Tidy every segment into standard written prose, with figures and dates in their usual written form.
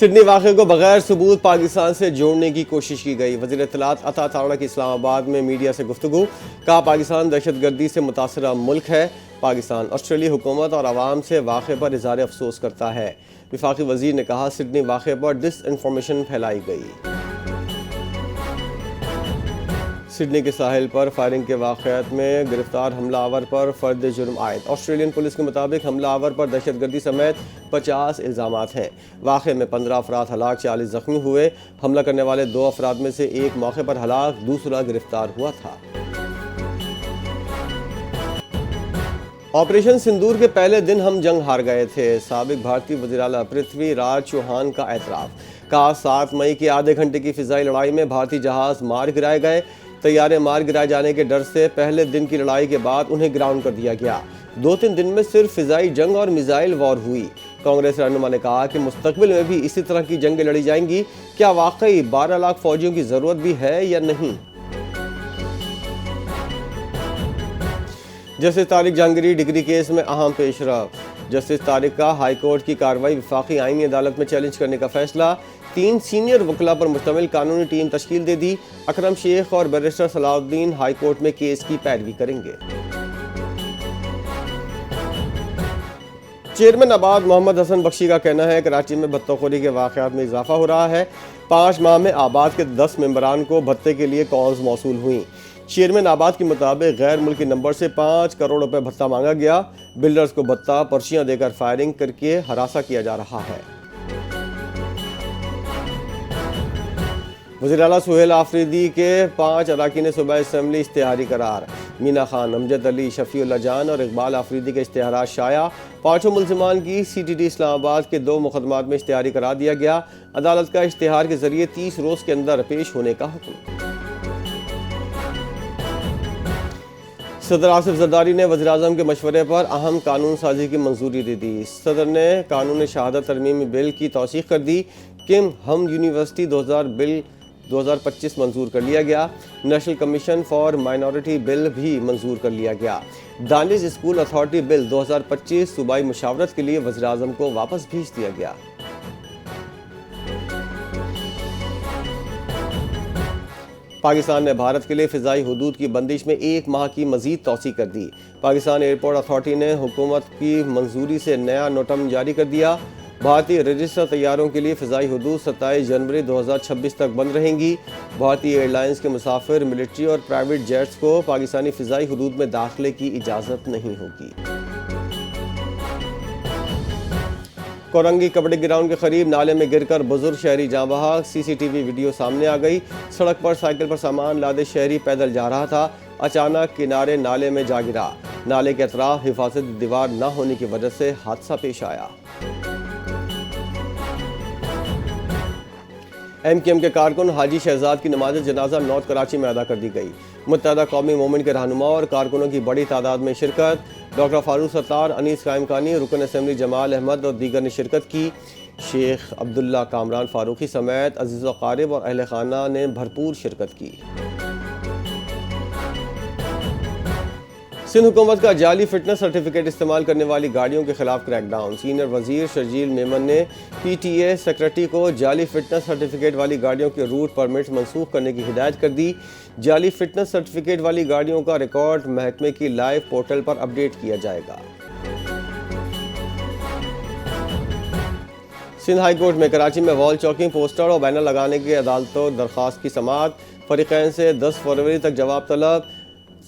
Sydney واقعے کو بغیر ثبوت پاکستان سے جوڑنے کی کوشش کی گئی۔ وزیر اطلاعات عطا تارڑا کی اسلام آباد میں میڈیا سے گفتگو، کہا پاکستان دہشت گردی سے متاثرہ ملک ہے۔ پاکستان آسٹریلوی حکومت اور عوام سے واقعے پر اظہار افسوس کرتا ہے۔ وفاقی وزیر نے کہا سڈنی واقعے پر ڈس انفارمیشن پھیلائی گئی۔ سڈنی کے ساحل پر فائرنگ کے واقعات میں گرفتار حملہ آور پر فرد جرم عائد۔ آسٹریلین پولیس کے مطابق حملہ آور پر دہشت گردی سمیت 50 الزامات ہیں۔ واقعے میں 15 افراد ہلاک، 40 زخمی ہوئے۔ حملہ کرنے والے 2 افراد میں سے ایک موقع پر ہلاک، دوسرا گرفتار ہوا تھا۔ آپریشن سندور کے پہلے دن ہم جنگ ہار گئے تھے، سابق بھارتی وزیر اعلیٰ پرتھوی راج چوہان کا اعتراف۔ کہا 7 مئی کی آدھے گھنٹے کی فضائی لڑائی میں بھارتی جہاز مار گرائے گئے۔ طیارے مار گرائے جانے کے ڈر سے پہلے دن کی لڑائی کے بعد انہیں گراؤنڈ کر دیا گیا۔ 2-3 دن میں صرف فضائی جنگ اور میزائل وار ہوئی۔ کانگریس رہنما نے کہا کہ مستقبل میں بھی اسی طرح کی جنگیں لڑی جائیں گی۔ کیا واقعی 12 لاکھ فوجیوں کی ضرورت بھی ہے یا نہیں؟ Justice Tariq Jahangiri degree case میں اہم پیش رفت۔ جسٹس طارق کا ہائی کورٹ کی کارروائی وفاقی آئینی عدالت میں چیلنج کرنے کا فیصلہ۔ 3 سینئر وکلاء پر مشتمل قانونی ٹیم تشکیل دے دی۔ اکرم شیخ اور بیرسٹر صلاح الدین ہائی کورٹ میں کیس کی پیروی کریں گے۔ چیئرمین آباد محمد حسن بخشی کا کہنا ہے کراچی میں بھتہ خوری کے واقعات میں اضافہ ہو رہا ہے۔ 5 ماہ میں آباد کے 10 ممبران کو بھتے کے لیے کالز موصول ہوئیں۔ چیئرمین آباد کے مطابق غیر ملکی نمبر سے 5 کروڑ روپے بھتہ مانگا گیا۔ بلڈرز کو بھتہ پرچیاں دے کر فائرنگ کر کے ہراساں کیا جا رہا ہے۔ وزیر اعلیٰ سہیل آفریدی کے 5 اراکین صوبائی اسمبلی اشتہاری قرار۔ مینا خان، امجد علی، شفیع اللہ جان اور اقبال آفریدی کے اشتہارات شائع۔ 5 ملزمان کی CTD اسلام آباد کے 2 مقدمات میں اشتہاری قرار دیا گیا۔ عدالت کا اشتہار کے ذریعے 30 روز کے اندر پیش ہونے کا حکم۔ صدر آصف زرداری نے وزیراعظم کے مشورے پر اہم قانون سازی کی منظوری دے دی۔ صدر نے قانون شہادت ترمیمی بل کی توثیق کر دی۔ کم ہم یونیورسٹی 2000 بل 2025 منظور کر لیا گیا۔ نیشنل کمیشن فار مائنورٹی بل بھی منظور کر لیا گیا۔ دانش اسکول اتھارٹی بل 2025 صوبائی مشاورت کے لیے وزیراعظم کو واپس بھیج دیا گیا۔ پاکستان نے بھارت کے لیے فضائی حدود کی بندش میں 1 ماہ کی مزید توسیع کر دی۔ پاکستان ایئرپورٹ اتھارٹی نے حکومت کی منظوری سے نیا نوٹم جاری کر دیا۔ بھارتی رجسٹر طیاروں کے لیے فضائی حدود 27 جنوری 2026 تک بند رہیں گی۔ بھارتی ایئر لائنز کے مسافر، ملٹری اور پرائیویٹ جیٹس کو پاکستانی فضائی حدود میں داخلے کی اجازت نہیں ہوگی۔ کورنگی کبڈی گراؤنڈ کے قریب نالے میں گر کر بزرگ شہری جاں بحق۔ CCTV ویڈیو سامنے آ گئی۔ سڑک پر سائیکل پر سامان لادے شہری پیدل جا رہا تھا، اچانک کنارے نالے میں جا گرا۔ نالے کے اطراف حفاظتی دیوار نہ ہونے کی وجہ سے حادثہ پیش آیا۔ MKM کے کارکن حاجی شہزاد کی نماز جنازہ نارتھ کراچی میں ادا کر دی گئی۔ متحدہ قومی موومنٹ کے رہنماؤں اور کارکنوں کی بڑی تعداد میں شرکت۔ ڈاکٹر فاروق ستار، انیس قائم خانی، رکن اسمبلی جمال احمد اور دیگر نے شرکت کی۔ شیخ عبداللہ کامران فاروقی سمیت عزیز و اقارب اور اہل خانہ نے بھرپور شرکت کی۔ سندھ حکومت کا جعلی فٹنس سرٹیفکیٹ استعمال کرنے والی گاڑیوں کے خلاف کریک ڈاؤن۔ سینئر وزیر شرجیل میمن نے PTA سیکرٹری کو جعلی فٹنس سرٹیفکیٹ والی گاڑیوں کے روٹ پرمٹس منسوخ کرنے کی ہدایت کر دی۔ جعلی فٹنس سرٹیفکیٹ والی گاڑیوں کا ریکارڈ محکمے کی لائیو پورٹل پر اپڈیٹ کیا جائے گا۔ سندھ ہائی کورٹ میں کراچی میں وال چاکنگ، پوسٹر اور بینر لگانے کی عدالتوں درخواست کی سماعت۔ فریقین سے 10 فروری تک جواب طلب۔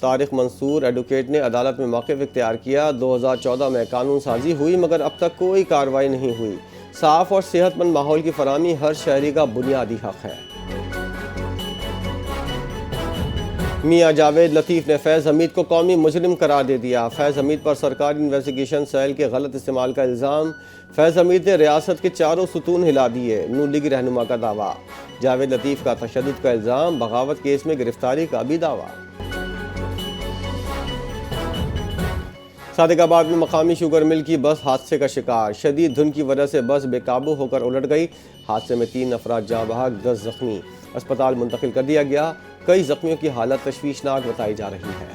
طارق منصور ایڈوکیٹ نے عدالت میں موقف اختیار کیا۔ 2014 میں قانون سازی ہوئی مگر اب تک کوئی کارروائی نہیں ہوئی۔ صاف اور صحت مند ماحول کی فراہمی ہر شہری کا بنیادی حق ہے۔ میاں جاوید لطیف نے فیض حمید کو قومی مجرم قرار دے دیا۔ فیض حمید پر سرکاری انویسٹیگیشن سیل کے غلط استعمال کا الزام۔ فیض حمید نے ریاست کے 4 ستون ہلا دیے، نون لیگ رہنما کا دعویٰ۔ جاوید لطیف کا تشدد کا الزام، بغاوت کیس میں گرفتاری کا بھی دعویٰ۔ صادق آباد میں مقامی شوگر مل کی بس حادثے کا شکار۔ شدید دھند کی وجہ سے بس بے قابو ہو کر الٹ گئی۔ حادثے میں 3 افراد جاں بحق، 10 زخمی۔ اسپتال منتقل کر دیا گیا۔ کئی زخمیوں کی حالت تشویشناک بتائی جا رہی ہے۔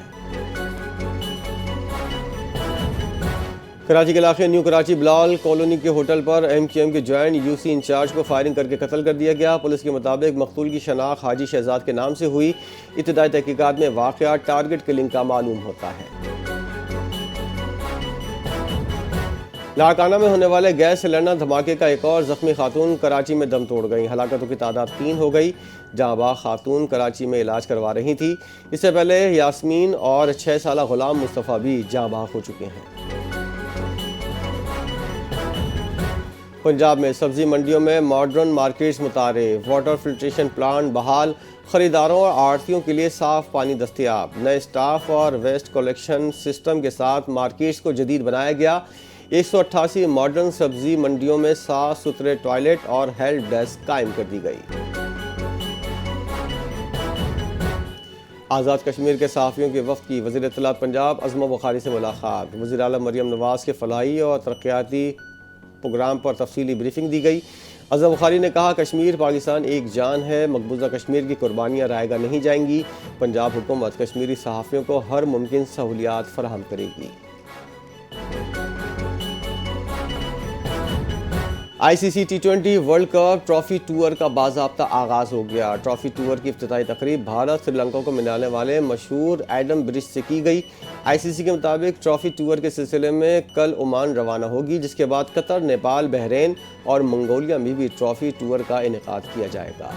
کراچی کے علاقے نیو کراچی بلال کالونی کے ہوٹل پر MQM کے جوائنٹ UC انچارج کو فائرنگ کر کے قتل کر دیا گیا۔ پولیس کے مطابق مقتول کی شناخت حاجی شہزاد کے نام سے ہوئی۔ ابتدائی تحقیقات میں واقعہ ٹارگٹ کلنگ کا معلوم ہوتا ہے۔ لاڑکانہ میں ہونے والے گیس سلنڈر دھماکے کا ایک اور زخمی خاتون کراچی میں دم توڑ گئی۔ ہلاکتوں کی تعداد 3 ہو گئی۔ جہاں باغ خاتون کراچی میں علاج کروا رہی تھی۔ اس سے پہلے یاسمین اور 6 سالہ غلام مصطفیٰ بھی جہاں باغ ہو چکے ہیں۔ پنجاب میں سبزی منڈیوں میں ماڈرن مارکیٹس متعارف، واٹر فلٹریشن پلانٹ بحال، خریداروں اور آڑھتیوں کے لیے صاف پانی دستیاب، نئے سٹاف اور ویسٹ کلیکشن سسٹم کے ساتھ مارکیٹس کو جدید بنایا گیا۔ 188 ماڈرن سبزی منڈیوں میں صاف ستھرے ٹوائلٹ اور ہیلپ ڈیسک قائم کر دی گئی۔ آزاد کشمیر کے صحافیوں کے وفد کی وزیر اطلاعات پنجاب عظمہ بخاری سے ملاقات۔ وزیر اعلیٰ مریم نواز کے فلاحی اور ترقیاتی پروگرام پر تفصیلی بریفنگ دی گئی۔ عظمہ بخاری نے کہا کشمیر پاکستان ایک جان ہے، مقبوضہ کشمیر کی قربانیاں رائیگاں نہیں جائیں گی۔ پنجاب حکومت کشمیری صحافیوں کو ہر ممکن سہولیات فراہم کرے گی۔ ICC T20 world cup trophy tour کا باضابطہ آغاز ہو گیا۔ ٹرافی ٹور کی افتتاحی تقریب بھارت سری لنکا کو ملانے والے مشہور ایڈم برج سے کی گئی۔ ICC کے مطابق ٹرافی ٹور کے سلسلے میں کل عمان روانہ ہوگی، جس کے بعد قطر، نیپال، بحرین اور منگولیا میں بھی ٹرافی ٹور کا انعقاد کیا جائے گا۔